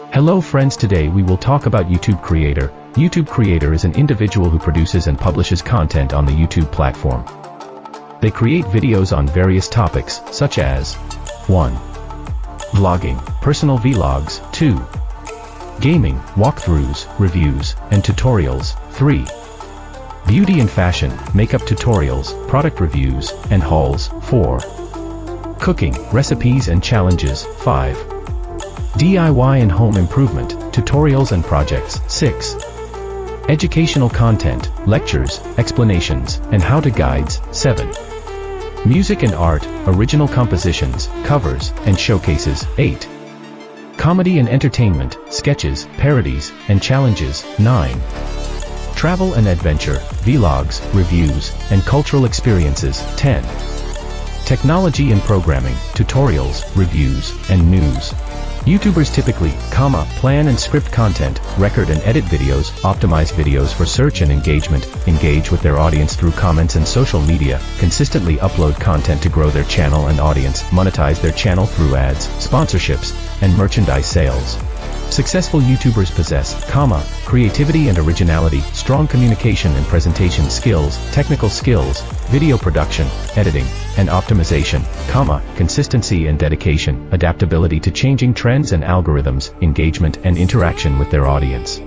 Hello friends, today we will talk about YouTube creator. YouTube creator is an individual who produces and publishes content on the YouTube platform. They create videos on various topics such as 1. Vlogging, personal vlogs, 2. Gaming, walkthroughs, reviews, and tutorials, 3. Beauty and fashion, makeup tutorials, product reviews, and hauls, 4. Cooking, recipes and challenges, 5. DIY and home improvement, tutorials and projects, 6. Educational content, lectures, explanations, and how-to guides, 7. Music and art, original compositions, covers, and showcases, 8. Comedy and entertainment, sketches, parodies, and challenges, 9. Travel and adventure, vlogs, reviews, and cultural experiences, 10. Technology and programming, tutorials, reviews, and news. YouTubers typically, plan and script content, record and edit videos, optimize videos for search and engagement, engage with their audience through comments and social media, consistently upload content to grow their channel and audience, monetize their channel through ads, sponsorships, and merchandise sales. Successful YouTubers possess, creativity and originality, strong communication and presentation skills, technical skills, video production, editing, and optimization, consistency and dedication, adaptability to changing trends and algorithms, engagement and interaction with their audience.